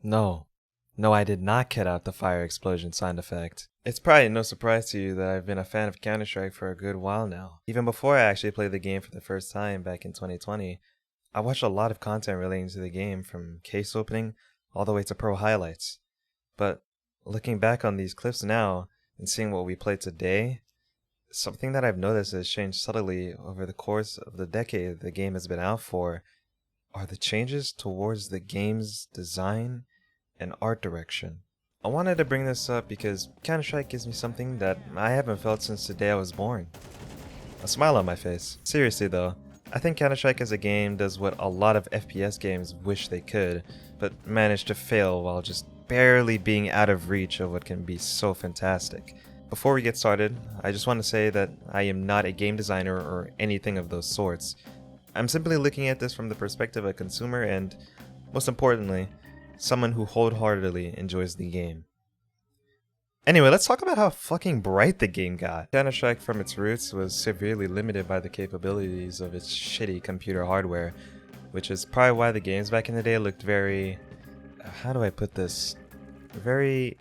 No. No, I did not cut out the fire explosion sound effect. It's probably no surprise to you that I've been a fan of Counter-Strike for a good while now. Even before I actually played the game for the first time back in 2020, I watched a lot of content relating to the game from case opening all the way to pro highlights. But looking back on these clips now and seeing what we played today, something that I've noticed has changed subtly over the course of the decade the game has been out for are the changes towards the game's design and art direction. I wanted to bring this up because Counter-Strike gives me something that I haven't felt since the day I was born. A smile on my face. Seriously though, I think Counter-Strike as a game does what a lot of FPS games wish they could, but manage to fail while just barely being out of reach of what can be so fantastic. Before we get started, I just want to say that I am not a game designer or anything of those sorts. I'm simply looking at this from the perspective of a consumer and, most importantly, someone who wholeheartedly enjoys the game. Anyway, let's talk about how fucking bright the game got. Counter-Strike from its roots was severely limited by the capabilities of its shitty computer hardware, which is probably why the games back in the day looked very... how do I put this? Very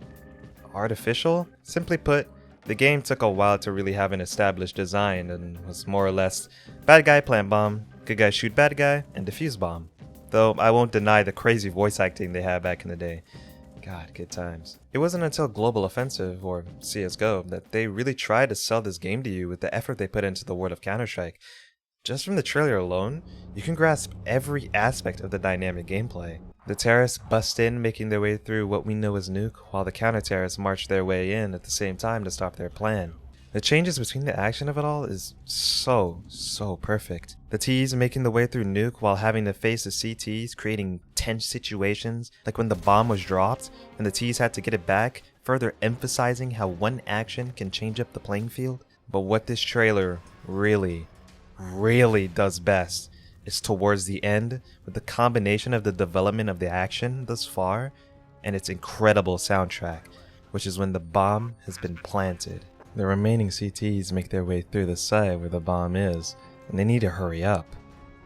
artificial? Simply put, the game took a while to really have an established design and was more or less bad guy plant bomb, good guy shoot bad guy, and defuse bomb. Though I won't deny the crazy voice acting they had back in the day. God, good times. It wasn't until Global Offensive, or CSGO, that they really tried to sell this game to you with the effort they put into the world of Counter-Strike. Just from the trailer alone, you can grasp every aspect of the dynamic gameplay. The terrorists bust in, making their way through what we know as Nuke, while the counter-terrorists march their way in at the same time to stop their plan. The changes between the action of it all is so perfect. The T's making the way through Nuke while having to face the CTs, creating tense situations, like when the bomb was dropped and the T's had to get it back, further emphasizing how one action can change up the playing field. But what this trailer really does best is towards the end, with the combination of the development of the action thus far and its incredible soundtrack, which is when the bomb has been planted. The remaining CTs make their way through the site where the bomb is, and they need to hurry up.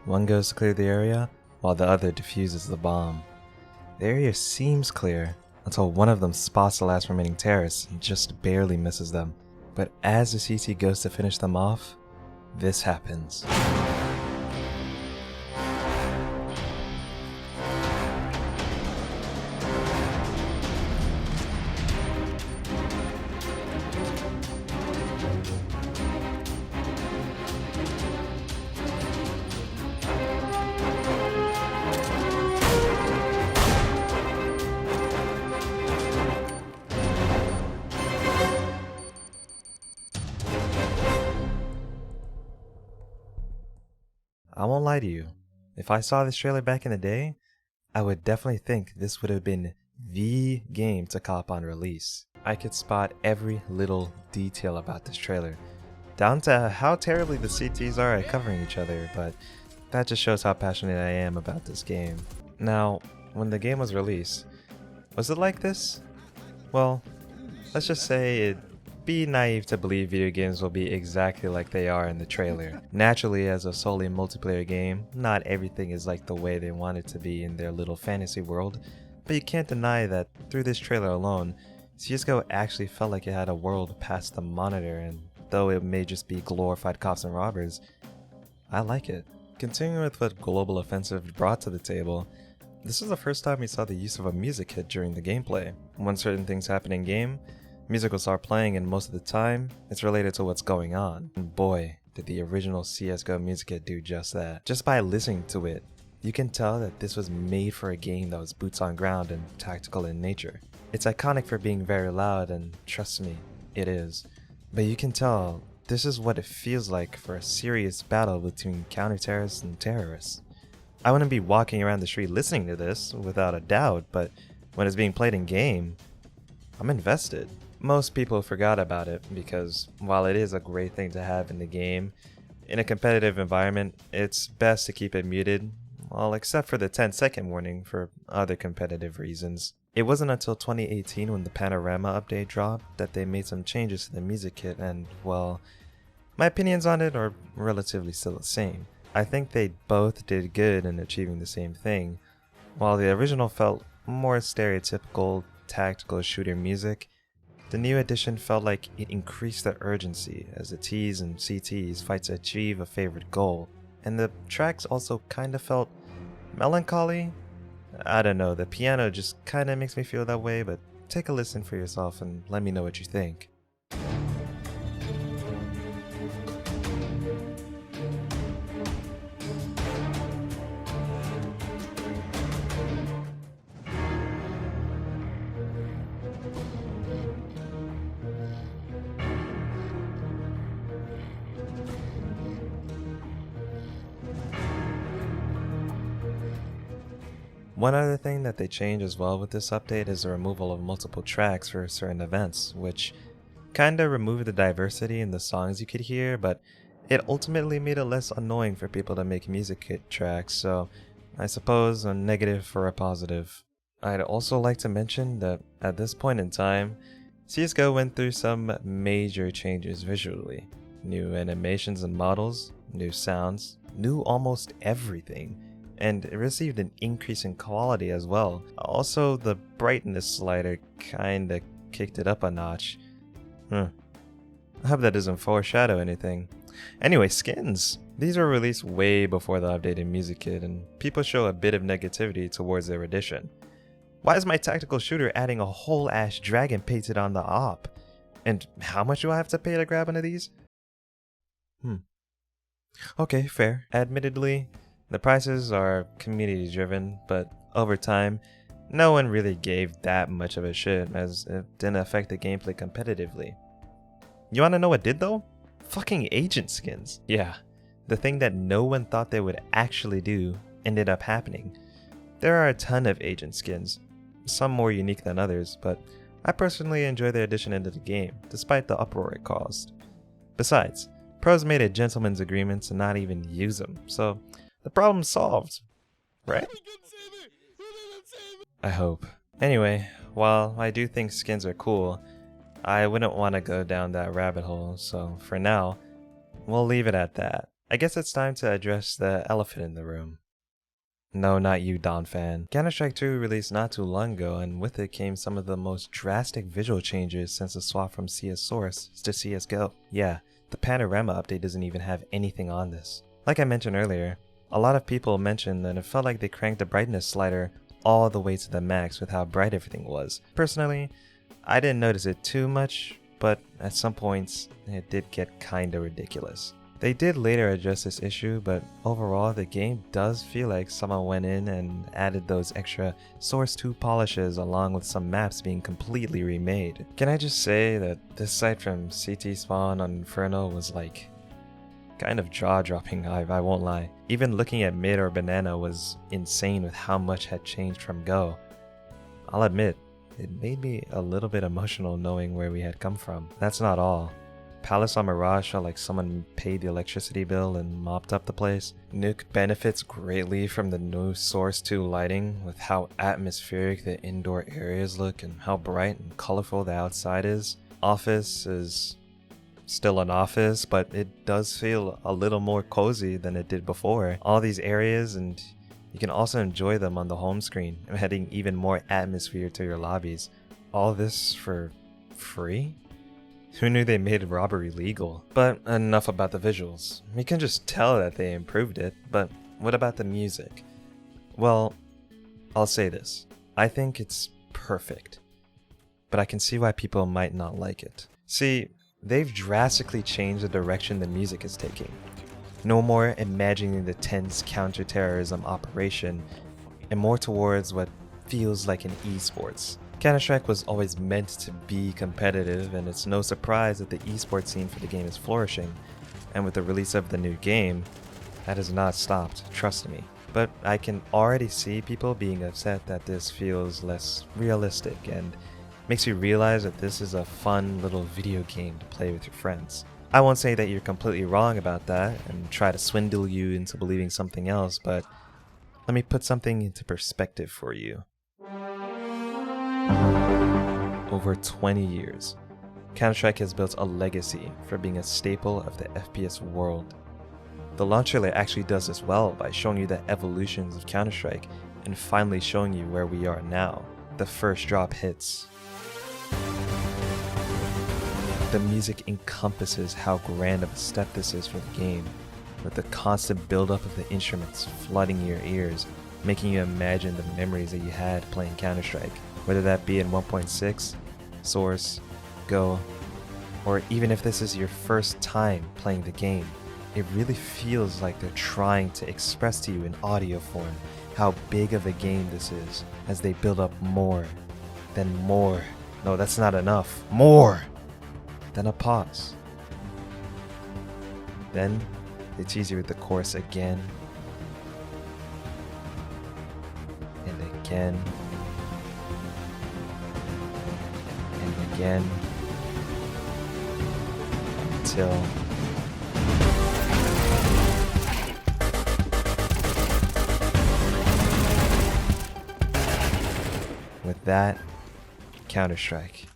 One goes to clear the area, while the other defuses the bomb. The area seems clear, until one of them spots the last remaining terrorists and just barely misses them. But as the CT goes to finish them off, this happens. I won't lie to you, if I saw this trailer back in the day, I would definitely think this would have been the game to cop on release. I could spot every little detail about this trailer, down to how terribly the CTs are at covering each other, but that just shows how passionate I am about this game. Now, when the game was released, was it like this? Well, let's just say it'd be naive to believe video games will be exactly like they are in the trailer. Naturally, as a solely multiplayer game, not everything is like the way they want it to be in their little fantasy world, but you can't deny that through this trailer alone, CSGO actually felt like it had a world past the monitor, and though it may just be glorified cops and robbers, I like it. Continuing with what Global Offensive brought to the table, this was the first time we saw the use of a music hit during the gameplay. When certain things happen in game, music will start playing, and most of the time, it's related to what's going on. And boy, did the original CSGO music hit do just that. Just by listening to it, you can tell that this was made for a game that was boots on ground and tactical in nature. It's iconic for being very loud, and trust me, it is. But you can tell this is what it feels like for a serious battle between counter-terrorists and terrorists. I wouldn't be walking around the street listening to this, without a doubt, but when it's being played in game, I'm invested. Most people forgot about it because while it is a great thing to have in the game, in a competitive environment, it's best to keep it muted, well, except for the 10-second warning for other competitive reasons. It wasn't until 2018 when the Panorama update dropped that they made some changes to the music kit, and well, my opinions on it are relatively still the same. I think they both did good in achieving the same thing. While the original felt more stereotypical tactical shooter music, the new edition felt like it increased the urgency as the Ts and CTs fight to achieve a favorite goal, and the tracks also kinda felt melancholy. I don't know, the piano just kinda makes me feel that way, but take a listen for yourself and let me know what you think. One other thing that they changed as well with this update is the removal of multiple tracks for certain events, which kinda removed the diversity in the songs you could hear, but it ultimately made it less annoying for people to make music kit tracks, so I suppose a negative for a positive. I'd also like to mention that at this point in time, CSGO went through some major changes visually. New animations and models, new sounds, new almost everything. And it received an increase in quality as well. Also, the brightness slider kinda kicked it up a notch. I hope that doesn't foreshadow anything. Anyway, skins. These were released way before the updated music kit, and people show a bit of negativity towards their addition. Why is my tactical shooter adding a whole ass dragon painted on the op? And how much do I have to pay to grab one of these? Okay, fair. Admittedly, the prices are community driven, but over time, no one really gave that much of a shit as it didn't affect the gameplay competitively. You wanna know what did though? Fucking agent skins. Yeah, the thing that no one thought they would actually do ended up happening. There are a ton of agent skins, some more unique than others, but I personally enjoy their addition into the game, despite the uproar it caused. Besides, pros made a gentleman's agreement to not even use them, so the problem's solved, right? I hope. Anyway, while I do think skins are cool, I wouldn't want to go down that rabbit hole, so for now, we'll leave it at that. I guess it's time to address the elephant in the room. No, not you, Don fan. Counter-Strike 2 released not too long ago, and with it came some of the most drastic visual changes since the swap from CS Source to CSGO. Yeah, the Panorama update doesn't even have anything on this. Like I mentioned earlier, a lot of people mentioned that it felt like they cranked the brightness slider all the way to the max with how bright everything was. Personally, I didn't notice it too much, but at some points, it did get kinda ridiculous. They did later address this issue, but overall the game does feel like someone went in and added those extra Source 2 polishes along with some maps being completely remade. Can I just say that this sight from CT Spawn on Inferno was like kind of jaw-dropping, I won't lie. Even looking at Mid or Banana was insane with how much had changed from Go. I'll admit, it made me a little bit emotional knowing where we had come from. That's not all. Palace on Mirage felt like someone paid the electricity bill and mopped up the place. Nuke benefits greatly from the new Source 2 lighting with how atmospheric the indoor areas look and how bright and colorful the outside is. Office is still an office, but it does feel a little more cozy than it did before. All these areas, and you can also enjoy them on the home screen, adding even more atmosphere to your lobbies. All this for free? Who knew they made robbery legal? But enough about the visuals. You can just tell that they improved it, but what about the music? Well, I'll say this. I think it's perfect, but I can see why people might not like it. See, they've drastically changed the direction the music is taking. No more imagining the tense counterterrorism operation, and more towards what feels like an esports. Counter-Strike was always meant to be competitive, and it's no surprise that the esports scene for the game is flourishing, and with the release of the new game, that has not stopped, trust me. But I can already see people being upset that this feels less realistic and makes you realize that this is a fun little video game to play with your friends. I won't say that you're completely wrong about that and try to swindle you into believing something else, but let me put something into perspective for you. Over 20 years, Counter-Strike has built a legacy for being a staple of the FPS world. The launch trailer actually does this well by showing you the evolutions of Counter-Strike and finally showing you where we are now. The first drop hits. The music encompasses how grand of a step this is for the game, with the constant buildup of the instruments flooding your ears, making you imagine the memories that you had playing Counter-Strike, whether that be in 1.6, Source, Go, or even if this is your first time playing the game. It really feels like they're trying to express to you in audio form how big of a game this is as they build up more, then more. No, that's not enough. More! Then a pause. Then they tease you with the chorus again and again and again until with that, Counter-Strike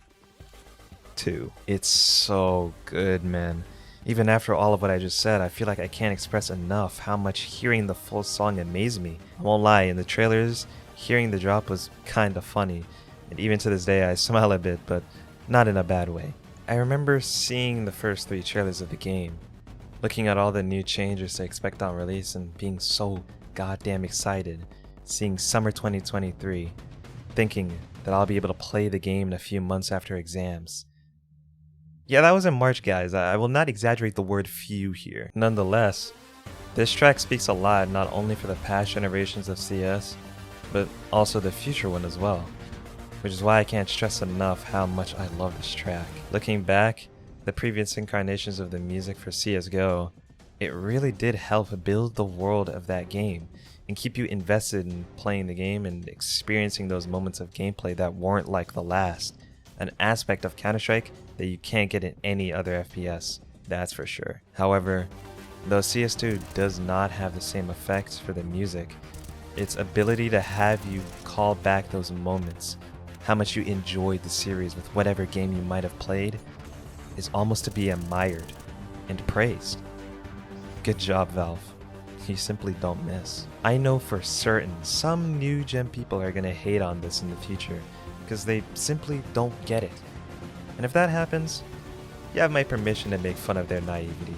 2. It's so good, man. Even after all of what I just said, I feel like I can't express enough how much hearing the full song amazed me. I won't lie, in the trailers, hearing the drop was kinda funny, and even to this day I smile a bit, but not in a bad way. I remember seeing the first 3 trailers of the game, looking at all the new changes to expect on release and being so goddamn excited, seeing summer 2023, thinking that I'll be able to play the game in a few months after exams. Yeah, that was in March, guys. I will not exaggerate the word few here. Nonetheless, this track speaks a lot not only for the past generations of CS, but also the future one as well, which is why I can't stress enough how much I love this track. Looking back, the previous incarnations of the music for CSGO, it really did help build the world of that game and keep you invested in playing the game and experiencing those moments of gameplay that weren't like the last. An aspect of Counter-Strike that you can't get in any other FPS, that's for sure. However, though CS2 does not have the same effect for the music, its ability to have you call back those moments, how much you enjoyed the series with whatever game you might have played, is almost to be admired and praised. Good job, Valve. You simply don't miss. I know for certain some new gen people are gonna hate on this in the future because they simply don't get it. And if that happens, you have my permission to make fun of their naivety.